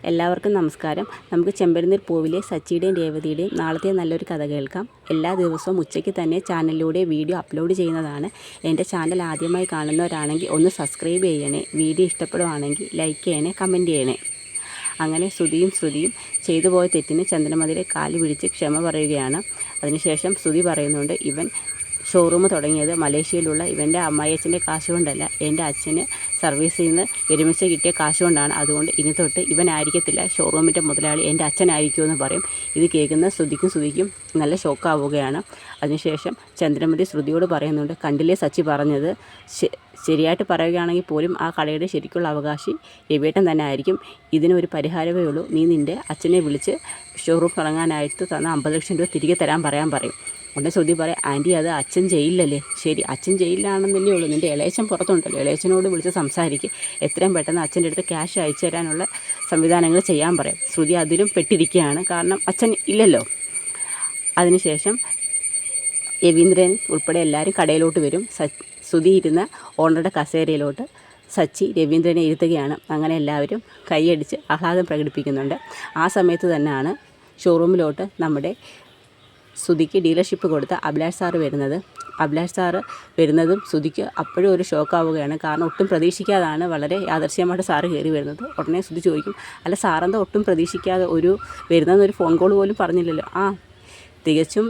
എല്ലാവർക്കും നമസ്കാരം. നമുക്ക് ചെമ്പരന്തീർ പൂവിലെ സച്ചിയുടെയും രേവതിയുടെയും നാളത്തെ നല്ലൊരു കഥ കേൾക്കാം. എല്ലാ ദിവസവും ഉച്ചയ്ക്ക് തന്നെ ചാനലിലൂടെ വീഡിയോ അപ്ലോഡ് ചെയ്യുന്നതാണ്. എൻ്റെ ചാനൽ ആദ്യമായി കാണുന്നവരാണെങ്കിൽ ഒന്ന് സബ്സ്ക്രൈബ് ചെയ്യണേ. വീഡിയോ ഇഷ്ടപ്പെടുവാണെങ്കിൽ ലൈക്ക് ചെയ്യണേ, കമൻറ്റ് ചെയ്യണേ. അങ്ങനെ ശ്രുതിയും ചെയ്തു പോയ തെറ്റിന് ചന്ദ്രമതിയുടെ കാല് പിടിച്ച് ക്ഷമ പറയുകയാണ്. അതിനുശേഷം ശ്രുതി പറയുന്നുണ്ട്, ഇവൻ ഷോറൂം തുടങ്ങിയത് മലേഷ്യയിലുള്ള ഇവൻ്റെ അമ്മായിയച്ഛൻ്റെ കാശ് കൊണ്ടല്ല, എൻ്റെ അച്ഛന് സർവീസിൽ നിന്ന് വിരമിച്ച് കിട്ടിയ കാശ് കൊണ്ടാണ്. അതുകൊണ്ട് ഇനി തൊട്ട് ഇവനായിരിക്കത്തില്ല ഷോറൂമിൻ്റെ മുതലാളി, എൻ്റെ അച്ഛനായിരിക്കുമെന്ന് പറയും. ഇത് കേൾക്കുന്ന ശ്രുതിക്കും നല്ല ഷോക്കാവുകയാണ്. അതിനുശേഷം ചന്ദ്രമതി ശ്രുതിയോട് പറയുന്നുണ്ട്, കണ്ടില്ലേ സച്ചി പറഞ്ഞത് ശരിയായിട്ട് പറയുകയാണെങ്കിൽ പോലും ആ കടയുടെ ശരിക്കുള്ള അവകാശി രവിയേട്ടൻ തന്നെ ആയിരിക്കും. ഇതിനൊരു പരിഹാരമേ ഉള്ളൂ. നീ നിൻ്റെ അച്ഛനെ വിളിച്ച് ഷോറൂം തുടങ്ങാനായിട്ട് തന്ന 50 ലക്ഷം രൂപ തിരികെ തരാൻ പറയും. ഉടനെ ശ്രുതി പറയാം, ആൻറ്റി അത് അച്ഛൻ ജയിലിലല്ലേ. ശരി, അച്ഛൻ ജയിലിലാണെന്നല്ലേ ഉള്ളൂ, നിൻ്റെ ഇളയച്ചൻ പുറത്തുണ്ടല്ലോ, ഇളയച്ചനോട് വിളിച്ച് സംസാരിക്കുക. എത്രയും പെട്ടെന്ന് അച്ഛൻ്റെ അടുത്ത് ക്യാഷ് അയച്ചു തരാനുള്ള സംവിധാനങ്ങൾ ചെയ്യാൻ പറയും. ശ്രുതി അതിലും പെട്ടിരിക്കുകയാണ്, കാരണം അച്ഛൻ ഇല്ലല്ലോ. അതിനുശേഷം രവീന്ദ്രൻ ഉൾപ്പെടെ എല്ലാവരും കടയിലോട്ട് വരും. ശ്രുതി ഇരുന്ന ഓണറുടെ കസേരയിലോട്ട് സച്ചി രവീന്ദ്രനെ ഇരുത്തുകയാണ്. അങ്ങനെ എല്ലാവരും കൈയടിച്ച് ആഹ്ലാദം പ്രകടിപ്പിക്കുന്നുണ്ട്. ആ സമയത്ത് തന്നെയാണ് ഷോറൂമിലോട്ട് നമ്മുടെ ശ്രുതിക്ക് ഡീലർഷിപ്പ് കൊടുത്ത അഭിലാഷ് സാറ് വരുന്നത്. അഭിലാഷ് സാറ് വരുന്നതും ശ്രുതിക്ക് അപ്പോഴും ഒരു ഷോക്കാവുകയാണ്. കാരണം ഒട്ടും പ്രതീക്ഷിക്കാതാണ് വളരെ യാദർശ്യമായിട്ട് സാറ് കയറി വരുന്നത്. ഉടനെ ശ്രുതി ചോദിക്കും, അല്ല സാറെന്താ ഒട്ടും പ്രതീക്ഷിക്കാതെ വരുന്നതെന്നൊരു ഫോൺ കോൾ പോലും പറഞ്ഞില്ലല്ലോ. തികച്ചും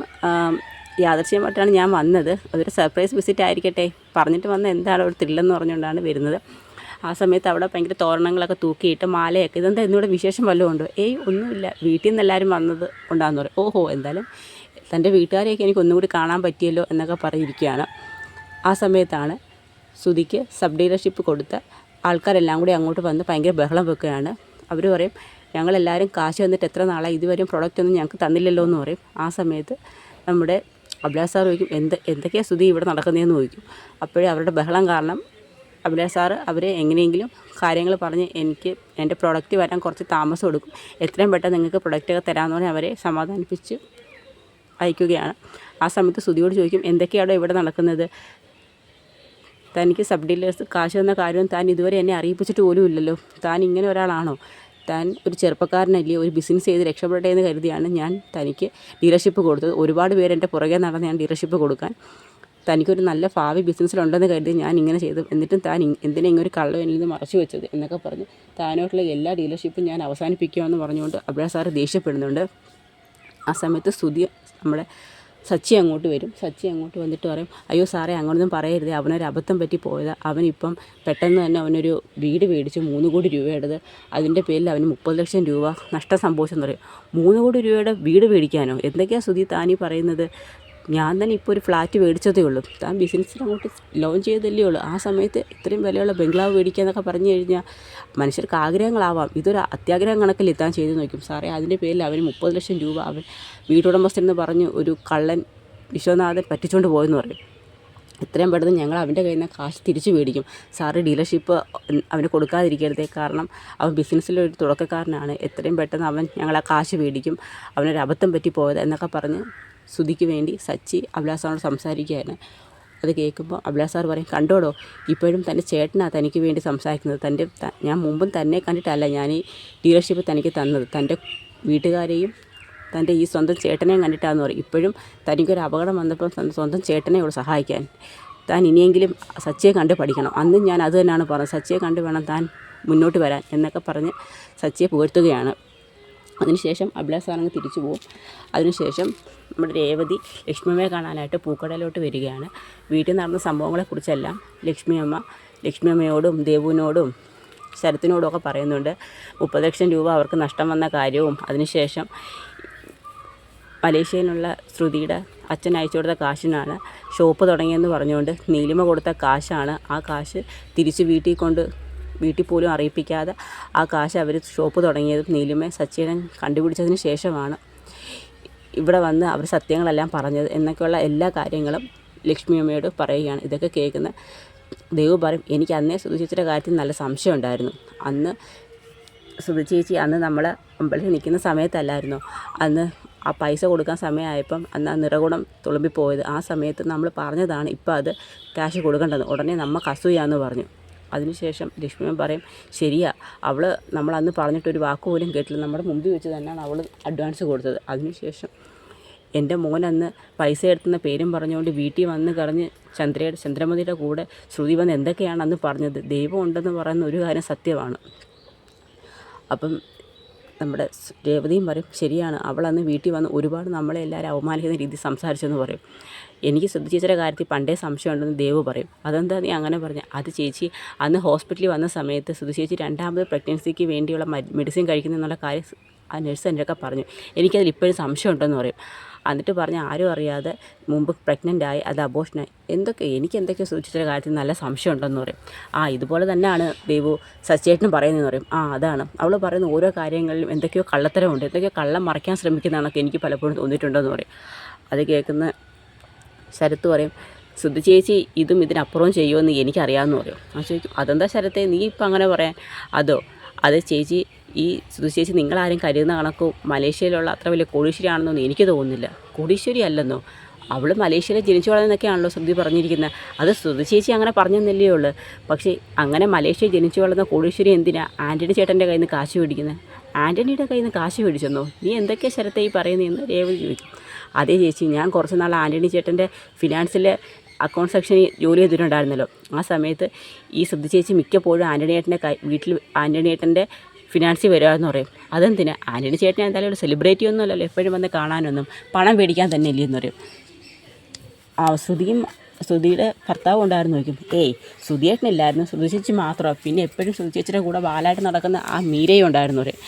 യാദർശ്യമായിട്ടാണ് ഞാൻ വന്നത്, അതൊരു സർപ്രൈസ് വിസിറ്റ് ആയിരിക്കട്ടെ, പറഞ്ഞിട്ട് വന്ന എന്താണ് ഒരു ത്രില്ലെന്ന് പറഞ്ഞുകൊണ്ടാണ് വരുന്നത്. ആ സമയത്ത് അവിടെ ഭയങ്കര തോരണങ്ങളൊക്കെ തൂക്കിയിട്ട് മാലയൊക്കെ, ഇതെന്താ എന്നിവിടെ വിശേഷം വല്ലതും ഉണ്ടോ? ഒന്നുമില്ല, വീട്ടിൽ നിന്ന് എല്ലാവരും വന്നത് ഉണ്ടാകുന്ന പറയും. ഓഹോ, എന്തായാലും തൻ്റെ വീട്ടുകാരെയൊക്കെ എനിക്ക് ഒന്നും കൂടി കാണാൻ പറ്റിയല്ലോ എന്നൊക്കെ പറഞ്ഞിരിക്കുകയാണ്. ആ സമയത്താണ് ശ്രുതിക്ക് സബ് ഡീലർഷിപ്പ് കൊടുത്ത ആൾക്കാരെല്ലാം കൂടി അങ്ങോട്ട് വന്ന് ഭയങ്കര ബഹളം വെക്കുകയാണ്. അവർ പറയും, ഞങ്ങളെല്ലാവരും കാശ് തന്നിട്ട് എത്ര നാളായി, ഇതുവരെയും പ്രൊഡക്റ്റ് ഒന്നും ഞങ്ങൾക്ക് തന്നില്ലല്ലോ എന്ന് പറയും. ആ സമയത്ത് നമ്മുടെ അഭിലാഷ് സാർ ചോദിക്കും, എന്തൊക്കെയാണ് ശ്രുതി ഇവിടെ നടക്കുന്നതെന്ന് ചോദിക്കും. അപ്പോഴേ അവരുടെ ബഹളം കാരണം അഭിലാഷ് സാറ് അവരെ എങ്ങനെയെങ്കിലും കാര്യങ്ങൾ പറഞ്ഞ് എനിക്ക് എൻ്റെ പ്രൊഡക്റ്റ് വരാൻ കുറച്ച് താമസം എടുക്കും, എത്രയും പെട്ടെന്ന് നിങ്ങൾക്ക് പ്രൊഡക്റ്റൊക്കെ തരാമെന്ന് പറഞ്ഞ് അവരെ സമാധാനിപ്പിച്ച് അയക്കുകയാണ്. ആ സമയത്ത് ശ്രുതിയോട് ചോദിക്കും, എന്തൊക്കെയാണോ ഇവിടെ നടക്കുന്നത്, തനിക്ക് സബ് ഡീലേഴ്സ് കാശ് തന്ന കാര്യം താൻ ഇതുവരെ എന്നെ അറിയിപ്പിച്ചിട്ട് പോലും ഇല്ലല്ലോ, താൻ ഇങ്ങനെ ഒരാളാണോ, താൻ ഒരു ചെറുപ്പക്കാരനല്ലേ, ഒരു ബിസിനസ് ചെയ്ത് രക്ഷപ്പെടട്ടെ എന്ന് കരുതിയാണ് ഞാൻ തനിക്ക് ഡീലർഷിപ്പ് കൊടുത്തത്. ഒരുപാട് പേര് എൻ്റെ പുറകെ നടന്ന് ഞാൻ ഡീലർഷിപ്പ് കൊടുക്കാൻ, തനിക്കൊരു നല്ല ഭാവി ബിസിനസ്സിലുണ്ടെന്ന് കരുതി ഞാൻ ഇങ്ങനെ ചെയ്തു, എന്നിട്ടും താൻ എന്തിനാ ഇങ്ങനൊരു കള്ളം എന്നിൽ നിന്ന് മറച്ചു വെച്ചത് എന്നൊക്കെ പറഞ്ഞ് താനോട്ടുള്ള എല്ലാ ഡീലർഷിപ്പും ഞാൻ അവസാനിപ്പിക്കുമെന്ന് പറഞ്ഞുകൊണ്ട് അഭിലാഷ് സാറ് ദേഷ്യപ്പെടുന്നുണ്ട്. ആ സമയത്ത് ശ്രുതി നമ്മുടെ സച്ചി അങ്ങോട്ട് വരും. സച്ചി അങ്ങോട്ട് വന്നിട്ട് പറയും, അയ്യോ സാറേ അങ്ങനൊന്നും പറയരുത്, അവനൊരു അബദ്ധം പറ്റി പോയതാണ്. അവനിപ്പം പെട്ടെന്ന് തന്നെ അവനൊരു വീട് മേടിച്ച് 3 കോടി രൂപയുടേത്, അതിൻ്റെ പേരിൽ അവന് 30 ലക്ഷം രൂപ നഷ്ടം സംഭവിച്ചെന്ന് പറയും. 3 കോടി രൂപയുടെ വീട് മേടിക്കാനോ? എന്തൊക്കെയാണ് ശ്രുതി താനീ പറയുന്നത്? ഞാൻ തന്നെ ഇപ്പോൾ ഒരു ഫ്ലാറ്റ് മേടിച്ചതേ ഉള്ളൂ, താൻ ബിസിനസ്സിൽ അങ്ങോട്ട് ലോഞ്ച് ചെയ്തല്ലേ ഉള്ളൂ. ആ സമയത്ത് ഇത്രയും വിലയുള്ള ബംഗ്ലാവ് മേടിക്കുക എന്നൊക്കെ പറഞ്ഞു കഴിഞ്ഞാൽ മനുഷ്യർക്ക് ആഗ്രഹങ്ങളാവാം, ഇതൊരു അത്യാഗ്രഹം കണക്കല്ലേ താൻ ചെയ്ത് നോക്കും. സാറേ അതിൻ്റെ പേരിൽ അവന് 30 ലക്ഷം രൂപ അവൻ വീട്ടുടമസ്ഥനെന്ന് പറഞ്ഞ് ഒരു കള്ളൻ വിശ്വനാഥൻ പറ്റിച്ചുകൊണ്ട് പോയെന്ന് പറയും. എത്രയും പെട്ടെന്ന് ഞങ്ങൾ അവൻ്റെ കയ്യിൽ നിന്ന് കാശ് തിരിച്ചു മേടിക്കും. സാറ് ഡീലർഷിപ്പ് അവന് കൊടുക്കാതിരിക്കരുതേ, കാരണം അവൻ ബിസിനസ്സിലൊരു തുടക്കക്കാരനാണ്. എത്രയും പെട്ടെന്ന് അവൻ ഞങ്ങളാ കാശ് മേടിക്കും, അവനൊരു അബദ്ധം പറ്റി പോയത് എന്നൊക്കെ പറഞ്ഞ് ശ്രുതിക്ക് വേണ്ടി സച്ചി അഭിലാഷ് സാറിനോട് സംസാരിക്കുകയാണ്. അത് കേൾക്കുമ്പോൾ അഭിലാഷ് സാർ പറയും, കണ്ടോടോ, ഇപ്പോഴും തൻ്റെ ചേട്ടനാണ് തനിക്ക് വേണ്ടി സംസാരിക്കുന്നത്. ഞാൻ മുമ്പും തന്നെ കണ്ടിട്ടല്ല ഞാൻ ഈ ഡീലർഷിപ്പ് തനിക്ക് തന്നത്, തൻ്റെ വീട്ടുകാരെയും തൻ്റെ ഈ സ്വന്തം ചേട്ടനെയും കണ്ടിട്ടാണെന്ന് പറയും. ഇപ്പോഴും തനിക്കൊരു അപകടം വന്നപ്പോൾ സ്വന്തം ചേട്ടനെ ഉള്ളൂ സഹായിക്കാൻ. താൻ ഇനിയെങ്കിലും സച്ചിയെ കണ്ട് പഠിക്കണം. അന്നും ഞാൻ അത് തന്നെയാണ് പറഞ്ഞത്, സച്ചിയെ കണ്ട് വേണം താൻ മുന്നോട്ട് വരാൻ എന്നൊക്കെ പറഞ്ഞ് സച്ചിയെ പുകഴ്ത്തുകയാണ്. അതിനുശേഷം അഭിലാഷ് സാറങ്ങ് തിരിച്ചു പോകും. അതിനുശേഷം നമ്മുടെ രേവതി ലക്ഷ്മിയമ്മയെ കാണാനായിട്ട് പൂക്കടയിലോട്ട് വരികയാണ്. വീട്ടിൽ നടന്ന സംഭവങ്ങളെക്കുറിച്ചെല്ലാം ലക്ഷ്മിയമ്മയോടും ദേവുവിനോടും ശരത്തിനോടും ഒക്കെ പറയുന്നുണ്ട്. 30 ലക്ഷം രൂപ അവർക്ക് നഷ്ടം വന്ന കാര്യവും, അതിനുശേഷം മലേഷ്യയിലുള്ള ശ്രുതിയുടെ അച്ഛൻ അയച്ചു കൊടുത്ത കാശിനാണ് ഷോപ്പ് തുടങ്ങിയെന്ന് പറഞ്ഞുകൊണ്ട് നീലിമ കൊടുത്ത കാശാണ്. ആ കാശ് തിരിച്ച് വീട്ടിൽ പോലും അറിയിപ്പിക്കാതെ ആ കാശ് അവർ ഷോപ്പ് തുടങ്ങിയതും നീലിമ സച്ചിനെ കണ്ടുപിടിച്ചതിന് ശേഷമാണ് ഇവിടെ വന്ന് അവർ സത്യങ്ങളെല്ലാം പറഞ്ഞത് എന്നൊക്കെയുള്ള എല്ലാ കാര്യങ്ങളും ലക്ഷ്മിയമ്മയോട് പറയുകയാണ്. ഇതൊക്കെ കേൾക്കുന്ന ദേവു പറയും, എനിക്ക് അന്നേ ശ്രുതി ചേച്ചിയുടെ കാര്യത്തിൽ നല്ല സംശയം ഉണ്ടായിരുന്നു. അന്ന് ശ്രുതി ചേച്ചി നമ്മൾ അമ്പലത്തിൽ നിൽക്കുന്ന സമയത്തല്ലായിരുന്നോ, അന്ന് ആ പൈസ കൊടുക്കാൻ സമയമായപ്പം അന്ന് ആ നിറകുണം തുളുമ്പിപ്പോയത്. ആ സമയത്ത് നമ്മൾ പറഞ്ഞതാണ് ഇപ്പം അത് ക്യാഷ് കൊടുക്കേണ്ടത്. ഉടനെ നമുക്ക് അസൂയാന്ന് പറഞ്ഞു. അതിനുശേഷം ലക്ഷ്മിയമ്മ പറയും ശരിയാ, അവൾ നമ്മളന്ന് പറഞ്ഞിട്ടൊരു വാക്ക് പോലും കേട്ടില്ല, നമ്മുടെ മുമ്പിൽ വെച്ച് തന്നെയാണ് അവൾ അഡ്വാൻസ് കൊടുത്തത്. അതിനുശേഷം എൻ്റെ മോനന്ന് പൈസ എടുത്തുന്ന പേരും പറഞ്ഞുകൊണ്ട് വീട്ടിൽ വന്ന് കറഞ്ഞ് ചന്ദ്രമതിയുടെ കൂടെ ശ്രുതി വന്ന് എന്തൊക്കെയാണ് അന്ന് പറഞ്ഞത്. ദൈവം ഉണ്ടെന്ന് പറയുന്ന ഒരു കാര്യം സത്യമാണ്. അപ്പം നമ്മുടെ രേവതിയും പറയും ശരിയാണ്, അവളന്ന് വീട്ടിൽ വന്ന് ഒരുപാട് നമ്മളെ എല്ലാവരും അവമാനിക്കുന്ന രീതിയിൽ സംസാരിച്ചെന്ന് പറയും. എനിക്ക് ശ്രുതി ചേച്ചിയുടെ കാര്യത്തിൽ പണ്ടേ സംശയമുണ്ടെന്ന് ദേവ് പറയും. അതെന്താ നീ അങ്ങനെ പറഞ്ഞ? അത് ചേച്ചി അന്ന് ഹോസ്പിറ്റലിൽ വന്ന സമയത്ത് ശ്രുതി ചേച്ചി 2ാമത് പ്രഗ്നൻസിക്ക് വേണ്ടിയുള്ള മെഡിസിൻ കഴിക്കുന്നെന്നുള്ള കാര്യം ആ നഴ്സ് എൻ്റെയൊക്കെ പറഞ്ഞു. എനിക്കതിൽ ഇപ്പോഴും സംശയമുണ്ടെന്ന് പറയും. എന്നിട്ട് പറഞ്ഞ് ആരും അറിയാതെ മുമ്പ് പ്രഗ്നൻ്റായി, അത് അബോഷനായി, എനിക്ക് എന്തൊക്കെയോ സൂചിച്ചിട്ട് കാര്യത്തിൽ നല്ല സംശയം ഉണ്ടെന്ന് പറയും. ഇതുപോലെ തന്നെയാണ് ദേവു സച്ചേട്ടനും പറയുന്നതെന്ന് പറയും. അതാണ് അവൾ പറയുന്ന ഓരോ കാര്യങ്ങളിലും എന്തൊക്കെയോ കള്ളത്തരമുണ്ട്, എന്തൊക്കെയോ കള്ളം മറയ്ക്കാൻ ശ്രമിക്കുന്നതാണൊക്കെ എനിക്ക് പലപ്പോഴും തോന്നിയിട്ടുണ്ടെന്ന് പറയും. അത് കേൾക്കുന്ന ശരത്ത് പറയും ശ്രുതി ചേച്ചി ഇതും ഇതിനപ്പുറവും ചെയ്യുമെന്ന് എനിക്കറിയാമെന്ന് പറയും. ചോദിക്കും അതെന്താ ശരത്തെ നീ ഇപ്പം അങ്ങനെ പറയാൻ? അത് ചേച്ചി ഈ ശ്രുതി ചേച്ചി നിങ്ങളാരും കരുതുന്ന കണക്കോ മലേഷ്യയിലുള്ള അത്ര വലിയ കോടീശ്വരിയാണെന്നൊന്നും എനിക്ക് തോന്നുന്നില്ല. കോടീശ്വരി അല്ലെന്നോ, അവൾ മലേഷ്യയിൽ ജനിച്ചു വളർന്നൊക്കെയാണല്ലോ ശ്രുതി പറഞ്ഞിരിക്കുന്നത്. അത് ശ്രുതി ചേച്ചി അങ്ങനെ പറഞ്ഞെന്നല്ലേ ഉള്ളൂ. പക്ഷേ അങ്ങനെ മലേഷ്യയിൽ ജനിച്ചു വളർന്ന കോടീശ്വരി എന്തിനാ ആൻ്റണി ചേട്ടൻ്റെ കയ്യിൽ നിന്ന് കാശ് മേടിക്കുന്നത്? ആൻ്റണിയുടെ കയ്യിൽ നിന്ന് കാശ് മേടിച്ചെന്നോ? നീ എന്തൊക്കെയാണ് ശരത്തെ ഈ പറയുന്നതെന്ന് രേവതി ചോദിക്കും. അതേ ചേച്ചി, ഞാൻ കുറച്ച് നാൾ ആൻ്റണി ചേട്ടൻ്റെ ഫിനാൻസിലെ അക്കൗണ്ട് സെക്ഷനിൽ ജോലി ചെയ്തിട്ടുണ്ടായിരുന്നല്ലോ. ആ സമയത്ത് ഈ ശ്രുതി ചേച്ചി മിക്കപ്പോഴും ആൻ്റണി ചേട്ടൻ്റെ വീട്ടിൽ ആൻ്റണി ചേട്ടൻ്റെ ഫിനാൻസിൽ വരുമായെന്ന് പറയും. അതെന്തിനാ? ആൻ്റണി ചേട്ടനെ എന്തായാലും ഒരു സെലിബ്രിറ്റി ഒന്നും അല്ലല്ലോ, എപ്പോഴും വന്ന് കാണാനൊന്നും, പണം മേടിക്കാൻ തന്നെ ഇല്ലെന്ന് പറയും. ശ്രുതിയുടെ ഭർത്താവ് ഉണ്ടായിരുന്നു നോക്കും. ശ്രുതിയേട്ടനില്ലായിരുന്നു, ശ്രുതി ചേച്ചി മാത്രമാണ്. പിന്നെ എപ്പോഴും ശ്രുതി ചേച്ചിയുടെ കൂടെ വാലായിട്ട് നടക്കുന്ന ആ മീരയും ഉണ്ടായിരുന്നു പറയും.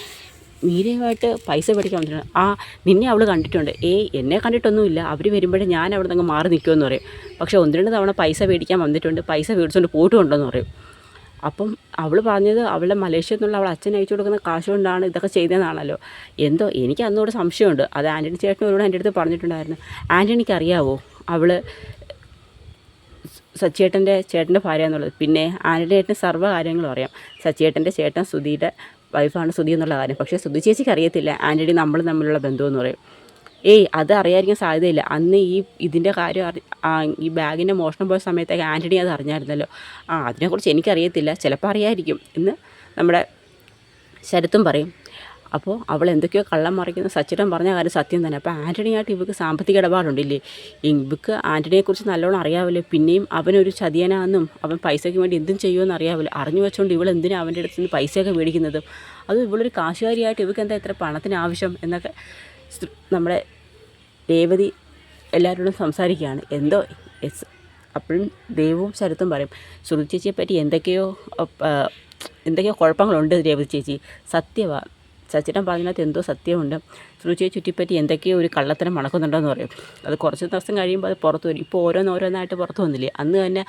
മീരയുമായിട്ട് പൈസ മേടിക്കാൻ വന്നിട്ടുണ്ട്. നിന്നെ അവൾ കണ്ടിട്ടുണ്ട്. എന്നെ കണ്ടിട്ടൊന്നുമില്ല, അവർ വരുമ്പോഴേ ഞാൻ അവിടെ നിന്ന് മാറി നിൽക്കുമെന്ന് പറയും. പക്ഷേ 1-2 തവണ പൈസ മേടിക്കാൻ വന്നിട്ടുണ്ട്, പൈസ മേടിച്ചുകൊണ്ട് പോയിട്ടുണ്ടെന്ന് പറയും. അപ്പം അവൾ പറഞ്ഞത് അവളുടെ മലേഷ്യയിൽ നിന്നുള്ള അവൾ അച്ഛൻ അയച്ചു കൊടുക്കുന്ന കാശ് കൊണ്ടാണ് ഇതൊക്കെ ചെയ്തതെന്നാണല്ലോ. എനിക്ക് അന്നോട് സംശയമുണ്ട്. അത് ആൻ്റണി ചേട്ടനോട് എൻ്റെ അടുത്ത് പറഞ്ഞിട്ടുണ്ടായിരുന്നു. ആൻ്റണിക്ക് അറിയാവോ അവൾ ചേട്ടൻ്റെ ഭാര്യ എന്നുള്ളത്? പിന്നെ ആൻ്റണി ചേട്ടന് സർവ്വ കാര്യങ്ങളും അറിയാം. സച്ചിയേട്ടൻ്റെ ചേട്ടൻ ശ്രുതിയുടെ വൈഫാണ് ശ്രുതി എന്നുള്ള കാര്യം. പക്ഷേ ശ്രുതി ചേച്ചിക്ക് അറിയത്തില്ല ആൻ്റണി നമ്മൾ തമ്മിലുള്ള ബന്ധമെന്ന് പറയും. അത് അറിയാതിരിക്കാൻ സാധ്യതയില്ല. അന്ന് ഇതിൻ്റെ കാര്യം ഈ ബാഗിൻ്റെ മോഷണം പോയ സമയത്തേക്ക് ആൻ്റണി അത് അറിഞ്ഞായിരുന്നല്ലോ. അതിനെക്കുറിച്ച് എനിക്കറിയത്തില്ല, ചിലപ്പോൾ അറിയായിരിക്കും എന്ന് നമ്മുടെ ശരത്തും പറയും. അപ്പോൾ അവൾ എന്തൊക്കെയോ കള്ളം മറിക്കുന്ന സച്ചിടൻ പറഞ്ഞ കാര്യം സത്യം തന്നെ. അപ്പോൾ ആൻ്റണിയായിട്ട് ഇവർക്ക് സാമ്പത്തിക ഇടപാടുണ്ടില്ലേ? ഇവർക്ക് ആൻ്റണിയെക്കുറിച്ച് നല്ലോണം അറിയാമല്ലോ. പിന്നെയും അവനൊരു ചതിയനാണെന്നും അവൻ പൈസയ്ക്ക് വേണ്ടി എന്തും ചെയ്യുമെന്ന് അറിയാമല്ലോ. അറിഞ്ഞു വെച്ചുകൊണ്ട് ഇവൾ എന്തിനാണ് അവൻ്റെ അടുത്ത് നിന്ന് പൈസയൊക്കെ മേടിക്കുന്നതും? അതും ഇവളൊരു കാശുകാരിയായിട്ട് ഇവർക്ക് എന്താ ഇത്ര പണത്തിന് ആവശ്യം എന്നൊക്കെ നമ്മുടെ രേവതി എല്ലാവരോടും സംസാരിക്കുകയാണ്. അപ്പോഴും ദേവും ശരത്തും പറയും ശ്രുതി ചേച്ചിയെ പറ്റി എന്തൊക്കെയോ കുഴപ്പങ്ങളുണ്ട് രേവതി ചേച്ചി. സത്യമാണ്, സച്ചിടൻ പറഞ്ഞതിനകത്ത് എന്തോ സത്യമുണ്ട്. ശ്രുതിയെ ചുറ്റിപ്പറ്റി എന്തൊക്കെയോ ഒരു കള്ളത്തരം മണക്കുന്നുണ്ടെന്ന് പറയും. അത് കുറച്ച് ദിവസം കഴിയുമ്പോൾ അത് പുറത്ത് വരും. ഇപ്പോൾ ഓരോന്നായിട്ട് പുറത്ത് വന്നില്ലേ? അന്ന് തന്നെ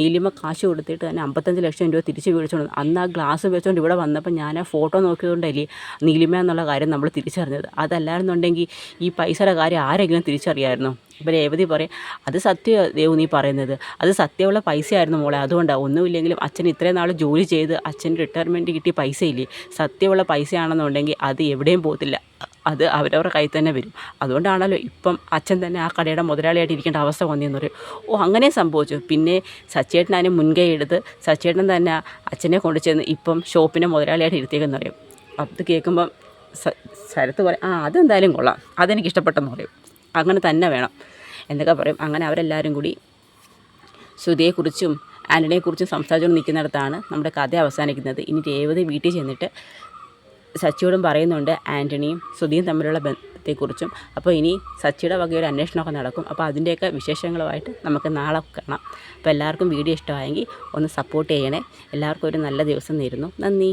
നീലിമ കാശ് കൊടുത്തിട്ട് തന്നെ 55 ലക്ഷം രൂപ തിരിച്ച് മേടിച്ചോണ്ട് അന്ന് ആ ഗ്ലാസ് വെച്ചുകൊണ്ട് ഇവിടെ വന്നപ്പോൾ ഞാൻ ആ ഫോട്ടോ നോക്കിയതുകൊണ്ടല്ലേ നീലിമ എന്നുള്ള കാര്യം നമ്മൾ തിരിച്ചറിഞ്ഞത്. അതല്ലായിരുന്നുണ്ടെങ്കിൽ ഈ പൈസയുടെ കാര്യം ആരെങ്കിലും തിരിച്ചറിയാമായിരുന്നു? ഇപ്പോൾ രേവതി പറയും അത് സത്യമാണ് ദേവു നീ പറയുന്നത്, അത് സത്യമുള്ള പൈസയായിരുന്നു മോളെ. അതുകൊണ്ടാണ് ഒന്നുമില്ലെങ്കിലും അച്ഛൻ ഇത്രയും നാൾ ജോലി ചെയ്ത് അച്ഛന് റിട്ടയർമെൻറ്റ് കിട്ടിയ പൈസയില്ലേ, സത്യമുള്ള പൈസയാണെന്നുണ്ടെങ്കിൽ അത് എവിടെയും പോകത്തില്ല, അത് അവരവരുടെ കയ്യിൽ തന്നെ വരും. അതുകൊണ്ടാണല്ലോ ഇപ്പം അച്ഛൻ തന്നെ ആ കടയുടെ മുതലാളിയായിട്ട് ഇരിക്കേണ്ട അവസ്ഥ വന്നതെന്ന് പറയും. അങ്ങനെ സംഭവിച്ചു. പിന്നെ സച്ചേട്ടൻ അതിന് മുൻകൈ എടുത്ത് സച്ചേട്ടൻ തന്നെ അച്ഛനെ കൊണ്ടു ചെന്ന് ഇപ്പം ഷോപ്പിൻ്റെ മുതലാളിയായിട്ട് ഇരുത്തിയേക്കെന്ന് പറയും. അത് കേൾക്കുമ്പം ശരത്ത് പറയും അതെന്തായാലും കൊള്ളാം, അതെനിക്ക് ഇഷ്ടപ്പെട്ടെന്ന് പറയും. അങ്ങനെ തന്നെ വേണം എന്നൊക്കെ പറയും. അങ്ങനെ അവരെല്ലാവരും കൂടി ശ്രുതിയെക്കുറിച്ചും ആൻ്റണിയെക്കുറിച്ചും സംസാരിച്ചുകൊണ്ട് നിൽക്കുന്നിടത്താണ് നമ്മുടെ കഥ അവസാനിക്കുന്നത്. ഇനി രേവതി വീട്ടിൽ ചെന്നിട്ട് സച്ചിയോടും പറയുന്നുണ്ട് ആൻ്റണിയും ശ്രുതിയും തമ്മിലുള്ള ബന്ധത്തെക്കുറിച്ചും. അപ്പോൾ ഇനി സച്ചിയുടെ വകയൊരു അന്വേഷണമൊക്കെ നടക്കും. അപ്പോൾ അതിൻ്റെയൊക്കെ വിശേഷങ്ങളുമായിട്ട് നമുക്ക് നാളെ കാണാം. അപ്പോൾ എല്ലാവർക്കും വീഡിയോ ഇഷ്ടമായെങ്കിൽ ഒന്ന് സപ്പോർട്ട് ചെയ്യണേ. എല്ലാവർക്കും ഒരു നല്ല ദിവസം നേരുന്നു. നന്ദി.